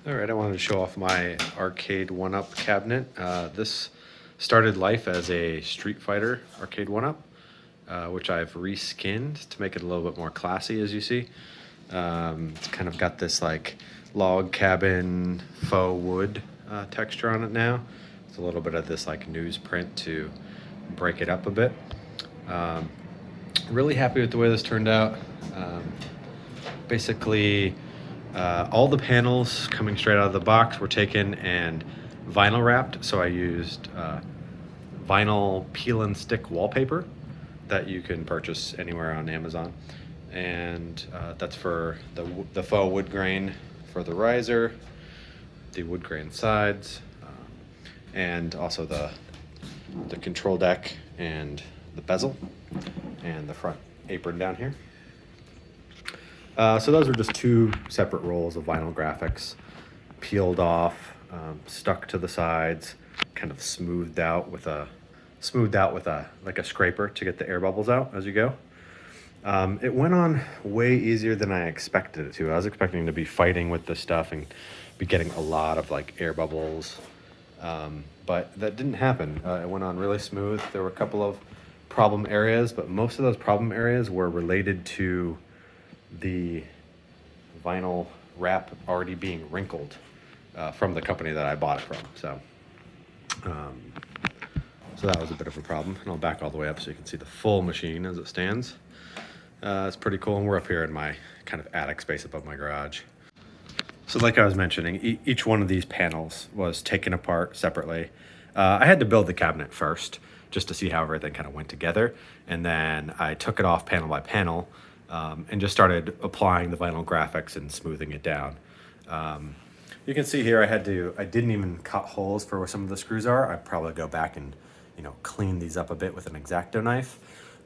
All right, I wanted to show off my Arcade1Up cabinet. This started life as a Street Fighter Arcade1Up, which I've reskinned to make it a little bit more classy, as you see. It's kind of got this like log cabin faux wood texture on it now. It's a little bit of this like newsprint to break it up a bit. Really happy with the way this turned out. Basically, all the panels coming straight out of the box were taken and vinyl wrapped. So I used vinyl peel and stick wallpaper that you can purchase anywhere on Amazon. And that's for the faux wood grain for the riser, the wood grain sides, and also the control deck and the bezel and the front apron down here. So those are just two separate rolls of vinyl graphics, peeled off, stuck to the sides, kind of smoothed out with a like a scraper to get the air bubbles out as you go. It went on way easier than I expected it to. I was expecting to be fighting with this stuff and be getting a lot of like air bubbles, but that didn't happen. It went on really smooth. There were a couple of problem areas, but most of those problem areas were related to the vinyl wrap already being wrinkled from the company that I bought it from. So that was a bit of a problem. And I'll back all the way up so you can see the full machine as it stands. It's pretty cool, and we're up here in my kind of attic space above my garage. So like I was mentioning, each one of these panels was taken apart separately. I had to build the cabinet first just to see how everything kind of went together, and then I took it off panel by panel and just started applying the vinyl graphics and smoothing it down. You can see here I didn't even cut holes for where some of the screws are. I'd probably go back and clean these up a bit with an X-Acto knife.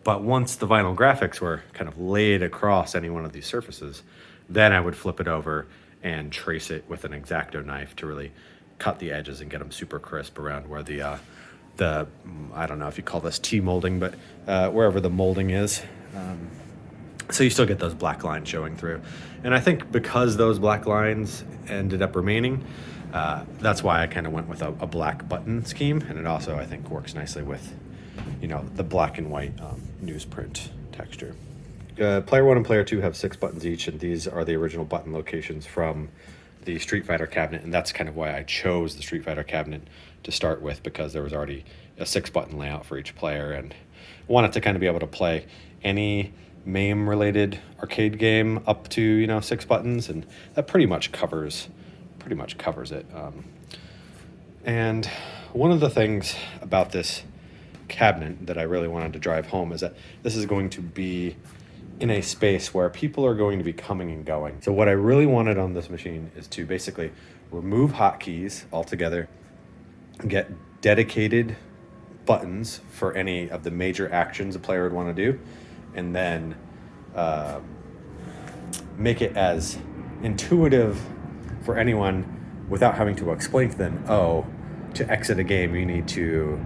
But once the vinyl graphics were kind of laid across any one of these surfaces, then I would flip it over and trace it with an X-Acto knife to really cut the edges and get them super crisp around where the I don't know if you call this T-molding, but wherever the molding is. So you still get those black lines showing through. And I think because those black lines ended up remaining, that's why I kind of went with a black button scheme. And it also, I think, works nicely with, the black and white newsprint texture. Player 1 and Player 2 have 6 buttons each, and these are the original button locations from the Street Fighter cabinet. And that's kind of why I chose the Street Fighter cabinet to start with, because there was already a 6-button layout for each player. And I wanted to kind of be able to play any MAME related arcade game up to 6 buttons, and that pretty much covers it. And one of the things about this cabinet that I really wanted to drive home is that this is going to be in a space where people are going to be coming and going. So what I really wanted on this machine is to basically remove hotkeys altogether, get dedicated buttons for any of the major actions a player would want to do, and then make it as intuitive for anyone without having to explain to them, to exit a game you need to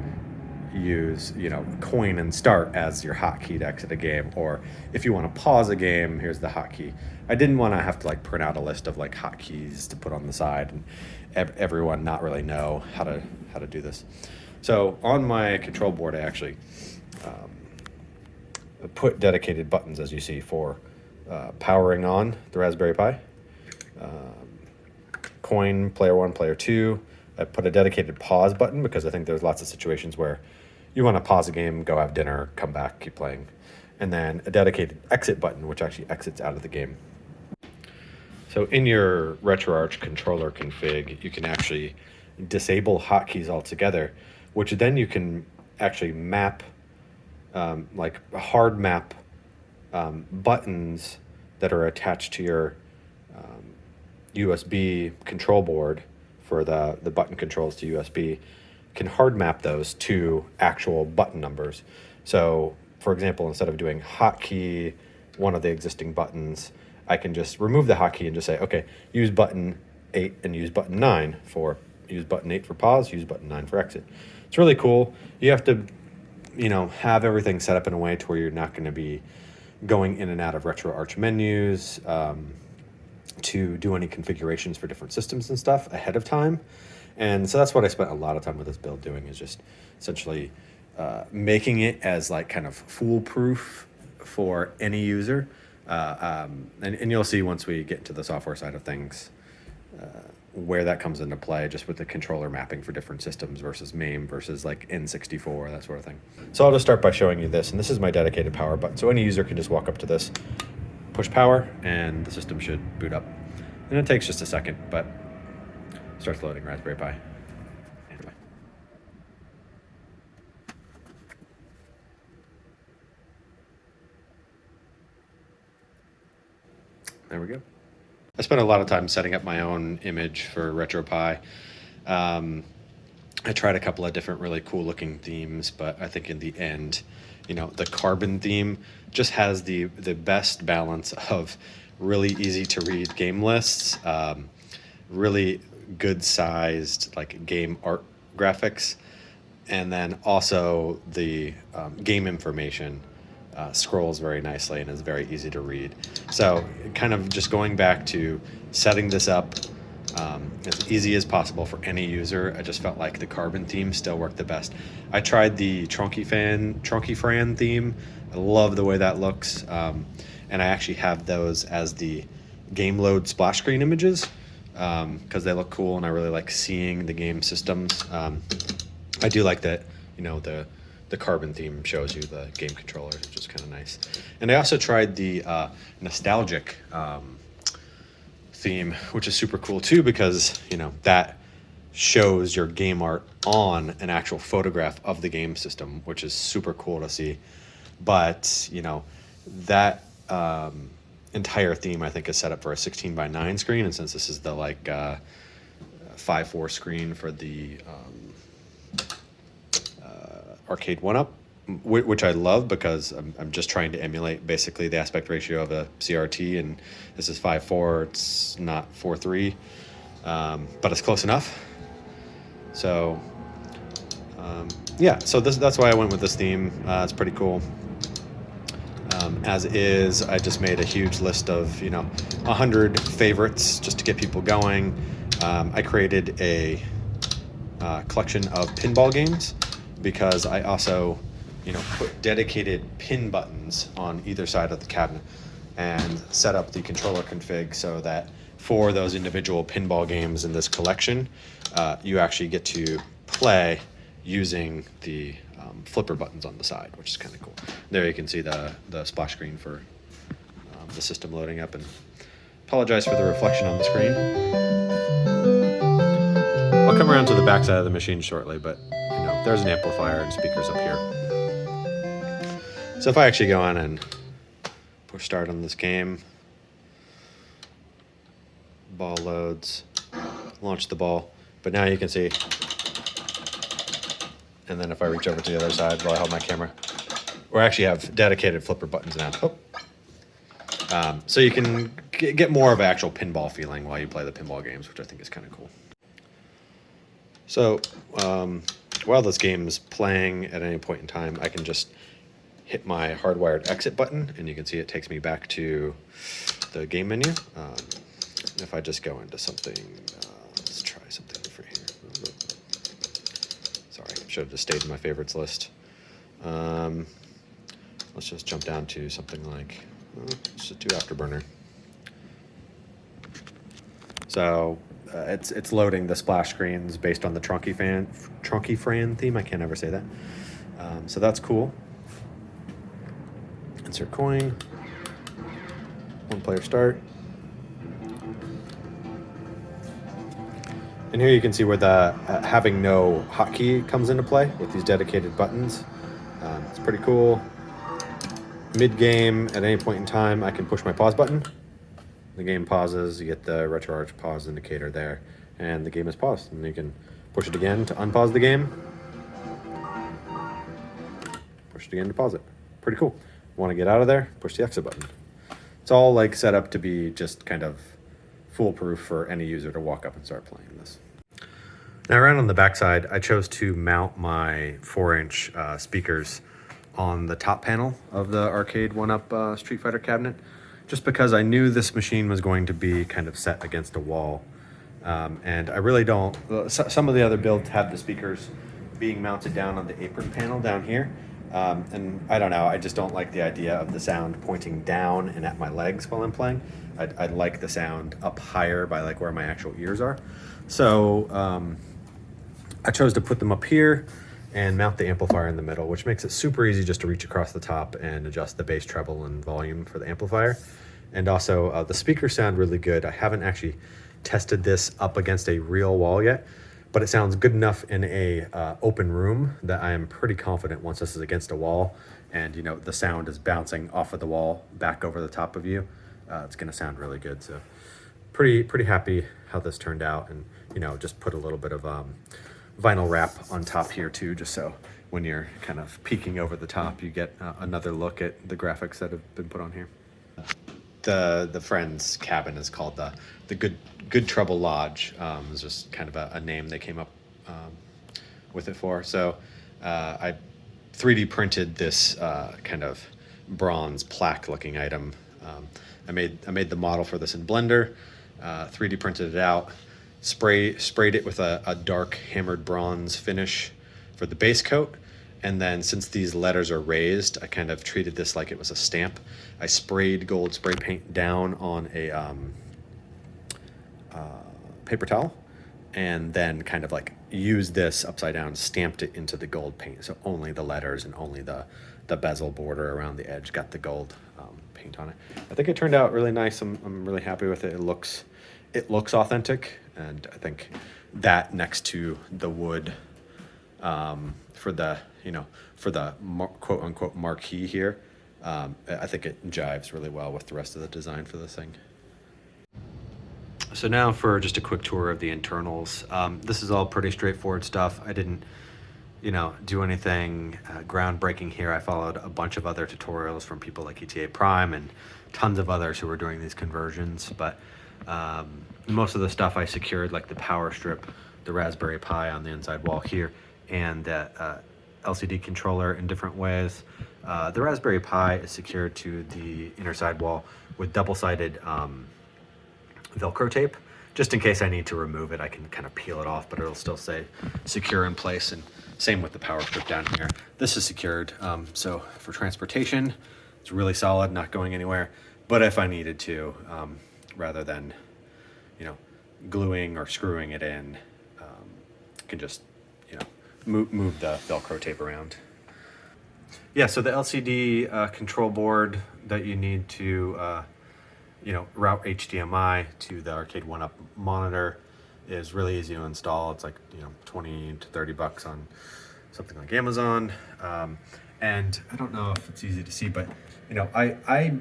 use coin and start as your hotkey to exit a game, or if you want to pause a game, here's the hotkey. I didn't want to have to like print out a list of like hotkeys to put on the side and everyone not really know how to do this. So on my control board I actually put dedicated buttons, as you see, for powering on the Raspberry Pi, coin, player 1, player 2. I put a dedicated pause button because I think there's lots of situations where you want to pause a game, go have dinner, come back, keep playing. And then a dedicated exit button, which actually exits out of the game. So in your RetroArch controller config, you can actually disable hotkeys altogether, which then you can actually map, like hard map buttons that are attached to your USB control board for the button controls to USB, can hard map those to actual button numbers. So for example, instead of doing hotkey, one of the existing buttons, I can just remove the hotkey and just say, okay, use button 8 and use button 9 for, use button 8 for pause, use button 9 for exit. It's really cool. You have to, have everything set up in a way to where you're not going to be going in and out of RetroArch menus. to do any configurations for different systems and stuff ahead of time. And so that's what I spent a lot of time with this build doing, is just essentially making it as like kind of foolproof for any user. And you'll see once we get into the software side of things where that comes into play, just with the controller mapping for different systems versus MAME versus like N64, that sort of thing. So I'll just start by showing you this, and this is my dedicated power button. So any user can just walk up to this, push power, and the system should boot up. And it takes just a second, but it starts loading Raspberry Pi. Anyway. There we go. I spent a lot of time setting up my own image for RetroPie. I tried a couple of different really cool looking themes, but I think in the end, you know, the carbon theme just has the best balance of really easy to read game lists, really good sized like game art graphics, and then also the game information scrolls very nicely and is very easy to read. So kind of just going back to setting this up as easy as possible for any user. I just felt like the carbon theme still worked the best. I tried the Trunky Fran theme. I love the way that looks. And I actually have those as the game load splash screen images because they look cool, and I really like seeing the game systems. I do like that, you know, the carbon theme shows you the game controllers, which is kind of nice. And I also tried the nostalgic theme, which is super cool too, because, you know, that shows your game art on an actual photograph of the game system, which is super cool to see. But, you know, that entire theme I think is set up for a 16:9 screen, and since this is the like 5:4 screen for the Arcade1Up, which I love because I'm just trying to emulate basically the aspect ratio of a CRT, and this is 5:4, it's not 4:3, but it's close enough. So yeah, so that's why I went with this theme. It's pretty cool. As is, I just made a huge list of, you know, 100 favorites just to get people going. I created a collection of pinball games, because I also, you know, put dedicated pin buttons on either side of the cabinet and set up the controller config so that for those individual pinball games in this collection, you actually get to play using the flipper buttons on the side, which is kind of cool. There you can see the splash screen for the system loading up, and apologize for the reflection on the screen. I'll come around to the back side of the machine shortly, but you know, there's an amplifier and speakers up here. So if I actually go on and push start on this game, ball loads, launch the ball, but now you can see, and then if I reach over to the other side while I hold my camera, we actually have dedicated flipper buttons now. So you can get more of an actual pinball feeling while you play the pinball games, which I think is kind of cool. So while this game is playing at any point in time, I can just hit my hardwired exit button, and you can see it takes me back to the game menu. If I just go into something, let's try something different here. Sorry, should have just stayed in my favorites list. Let's just jump down to something like, let's just do Afterburner. So it's loading the splash screens based on the Trunky Fran theme. I can't ever say that. So that's cool. Insert coin. One player start. And here you can see where the having no hotkey comes into play with these dedicated buttons. It's pretty cool. Mid-game, at any point in time, I can push my pause button. The game pauses, you get the RetroArch pause indicator there, and the game is paused. And you can push it again to unpause the game. Push it again to pause it. Pretty cool. Want to get out of there? Push the exit button. It's all like set up to be just kind of foolproof for any user to walk up and start playing this. Now around on the backside, I chose to mount my 4-inch speakers on the top panel of the Arcade1Up Street Fighter cabinet, just because I knew this machine was going to be kind of set against a wall. And I really don't, some of the other builds have the speakers being mounted down on the apron panel down here. And I don't know, I just don't like the idea of the sound pointing down and at my legs while I'm playing. I'd like the sound up higher by like where my actual ears are. So I chose to put them up here and mount the amplifier in the middle, which makes it super easy just to reach across the top and adjust the bass, treble, and volume for the amplifier. And also the speakers sound really good. I haven't actually tested this up against a real wall yet, but it sounds good enough in a open room that I am pretty confident once this is against a wall and you know the sound is bouncing off of the wall back over the top of you, it's gonna sound really good. So pretty happy how this turned out, and you know just put a little bit of vinyl wrap on top here too, just so when you're kind of peeking over the top you get another look at the graphics that have been put on here. The friend's cabin is called the Good Trouble Lodge. It's just kind of a name they came up with it for. So I 3D printed this kind of bronze plaque looking item. I made the model for this in Blender, 3D printed it out, sprayed it with a dark hammered bronze finish for the base coat. And then since these letters are raised, I kind of treated this like it was a stamp. I sprayed gold spray paint down on a paper towel, and then kind of like used this upside down, stamped it into the gold paint. So only the letters and only the bezel border around the edge got the gold paint on it. I think it turned out really nice. I'm really happy with it. It looks authentic, and I think that next to the wood for the quote unquote marquee here, I think it jives really well with the rest of the design for this thing. So now for just a quick tour of the internals. This is all pretty straightforward stuff. I didn't do anything groundbreaking here. I followed a bunch of other tutorials from people like ETA Prime and tons of others who were doing these conversions, but most of the stuff I secured, like the power strip, the Raspberry Pi on the inside wall here, and that LCD controller in different ways. The Raspberry Pi is secured to the inner side wall with double-sided Velcro tape. Just in case I need to remove it, I can kind of peel it off, but it'll still stay secure in place. And same with the power strip down here. This is secured, so for transportation, it's really solid, not going anywhere. But if I needed to, rather than gluing or screwing it in, I can just move the Velcro tape around. Yeah, so the LCD control board that you need to route HDMI to the Arcade1Up monitor is really easy to install. It's like 20 to 30 bucks on something like Amazon. And I don't know if it's easy to see, but I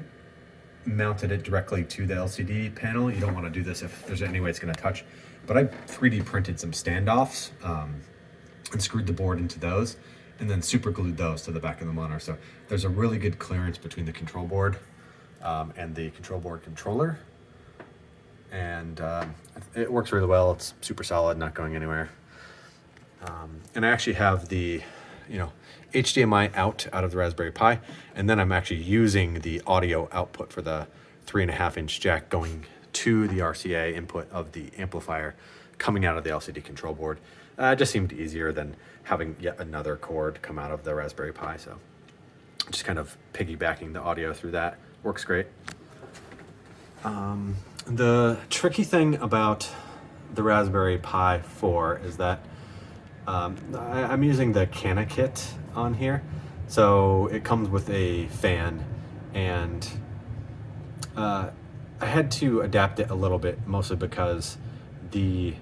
mounted it directly to the LCD panel. You don't want to do this if there's any way it's going to touch, but I 3D printed some standoffs and screwed the board into those and then super glued those to the back of the monitor. So there's a really good clearance between the control board and the control board controller, and it works really well. It's super solid, not going anywhere. And I actually have the HDMI out of the Raspberry Pi, and then I'm actually using the audio output for the 3.5-inch jack going to the RCA input of the amplifier coming out of the LCD control board. It just seemed easier than having yet another cord come out of the Raspberry Pi, so just kind of piggybacking the audio through that. Works great. The tricky thing about the Raspberry Pi 4 is that I'm using the Cana kit on here. So it comes with a fan, and I had to adapt it a little bit, mostly because the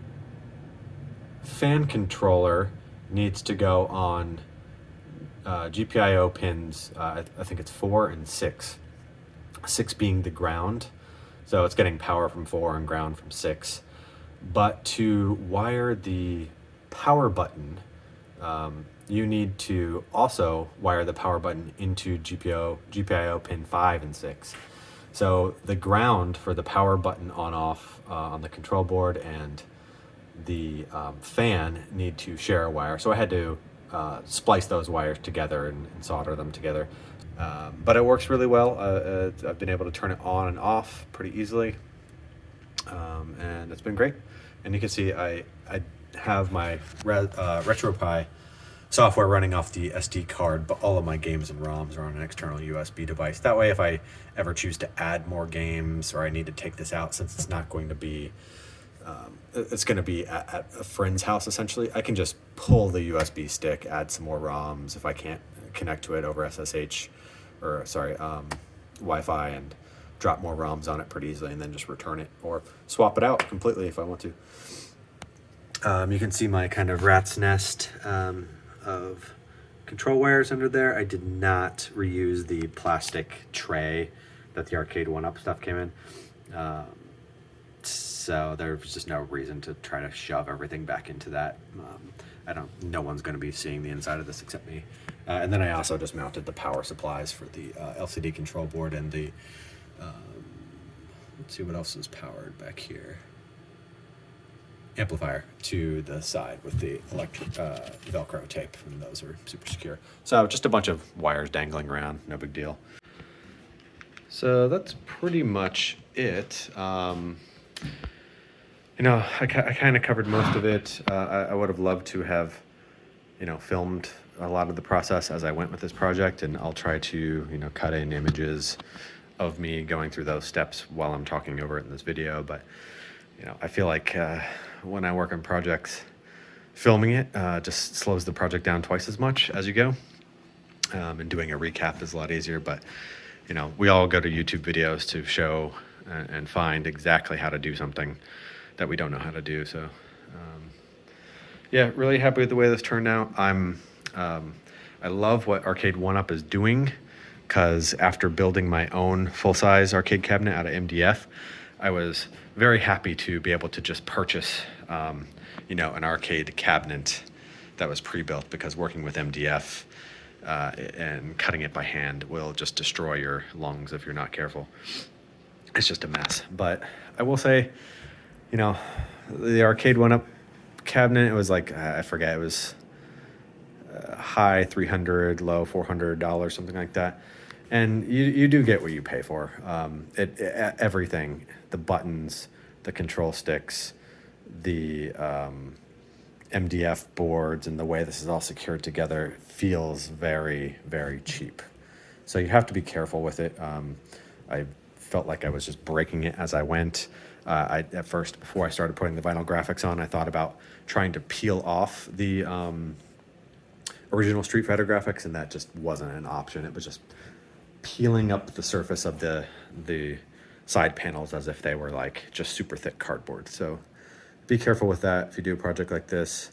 fan controller needs to go on GPIO pins, I think it's 4 and 6. 6 being the ground, so it's getting power from 4 and ground from 6. But to wire the power button, you need to also wire the power button into GPIO pin 5 and 6. So the ground for the power button on-off on the control board and the fan need to share a wire. So I had to splice those wires together and solder them together. But it works really well. I've been able to turn it on and off pretty easily, and it's been great. And you can see I have my RetroPie software running off the SD card, but all of my games and ROMs are on an external USB device. That way, if I ever choose to add more games or I need to take this out, since it's not going to be, it's going to be at a friend's house essentially, I can just pull the USB stick, add some more ROMs if I can't connect to it over SSH, or sorry, Wi-Fi, and drop more ROMs on it pretty easily, and then just return it or swap it out completely if I want to. You can see my kind of rat's nest of control wires under there. I did not reuse the plastic tray that the Arcade1Up stuff came in. So there's just no reason to try to shove everything back into that. No one's going to be seeing the inside of this except me. And then I also just mounted the power supplies for the LCD control board and the, let's see what else is powered back here. Amplifier to the side with the electric Velcro tape, and those are super secure. So just a bunch of wires dangling around, no big deal. So that's pretty much it. You know, I kind of covered most of it. I would have loved to have, you know, filmed a lot of the process as I went with this project, and I'll try to, you know, cut in images of me going through those steps while I'm talking over it in this video. But, you know, I feel like when I work on projects, filming it just slows the project down twice as much as you go. And doing a recap is a lot easier, but, you know, we all go to YouTube videos to show and find exactly how to do something that we don't know how to do. So, yeah, really happy with the way this turned out. I love what Arcade1Up is doing, because after building my own full-size arcade cabinet out of MDF, I was very happy to be able to just purchase, you know, an arcade cabinet that was pre-built, because working with MDF and cutting it by hand will just destroy your lungs if you're not careful. It's just a mess. But I will say, you know, the Arcade1Up cabinet, it was like, I forget, it was high $300, low $400, something like that. And you do get what you pay for. Everything, the buttons, the control sticks, the MDF boards, and the way this is all secured together feels very, very cheap. So you have to be careful with it. I felt like I was just breaking it as I went. At first, before I started putting the vinyl graphics on, I thought about trying to peel off the original Street Fighter graphics, and that just wasn't an option. It was just peeling up the surface of the side panels as if they were like just super thick cardboard. So be careful with that if you do a project like this.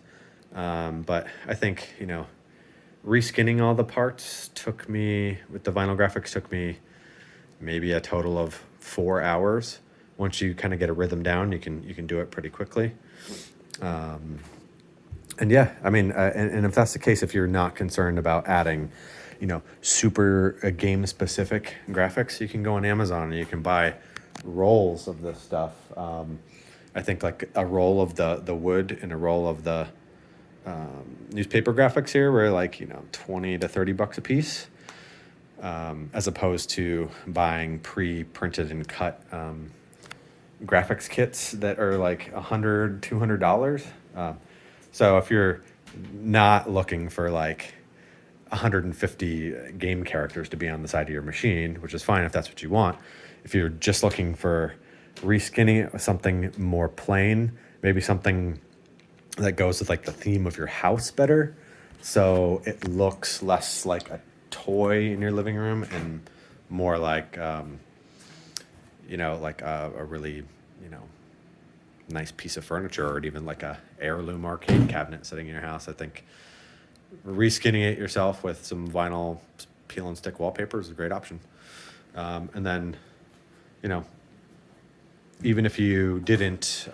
But I think, you know, reskinning all the parts took me, with the vinyl graphics, took me maybe a total of 4 hours. Once you kind of get a rhythm down, you can do it pretty quickly. And yeah, I mean, and if that's the case, if you're not concerned about adding, you know, super game-specific graphics, you can go on Amazon and you can buy rolls of this stuff. I think like a roll of the wood and a roll of the newspaper graphics here were like, you know, 20 to 30 bucks a piece, as opposed to buying pre-printed and cut graphics kits that are like $100, $200. So if you're not looking for like 150 game characters to be on the side of your machine, which is fine if that's what you want, if you're just looking for reskinning it with something more plain, maybe something that goes with like the theme of your house better, so it looks less like a toy in your living room and more like you know, like a really, you know, nice piece of furniture, or even like a heirloom arcade cabinet sitting in your house. I think reskinning it yourself with some vinyl peel and stick wallpaper is a great option. And then, you know, even if you didn't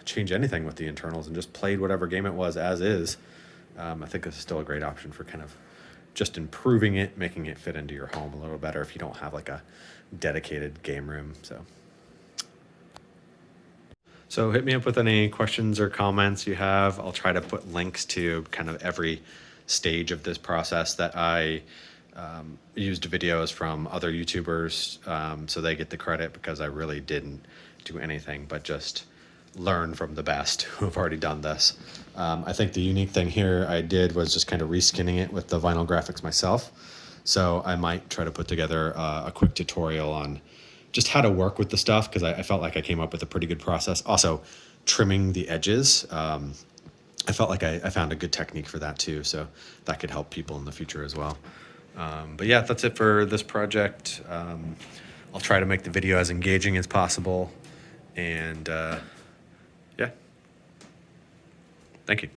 change anything with the internals and just played whatever game it was as is, I think this is still a great option for kind of just improving it, making it fit into your home a little better if you don't have like a dedicated game room. So hit me up with any questions or comments you have. I'll try to put links to kind of every stage of this process that I used videos from other YouTubers, so they get the credit, because I really didn't do anything but just learn from the best who have already done this. I think the unique thing here I did was just kind of reskinning it with the vinyl graphics myself. So I might try to put together a quick tutorial on just how to work with the stuff, because I felt like I came up with a pretty good process. Also, trimming the edges. I felt like I found a good technique for that too, so that could help people in the future as well. But yeah, that's it for this project. I'll try to make the video as engaging as possible, and yeah, thank you.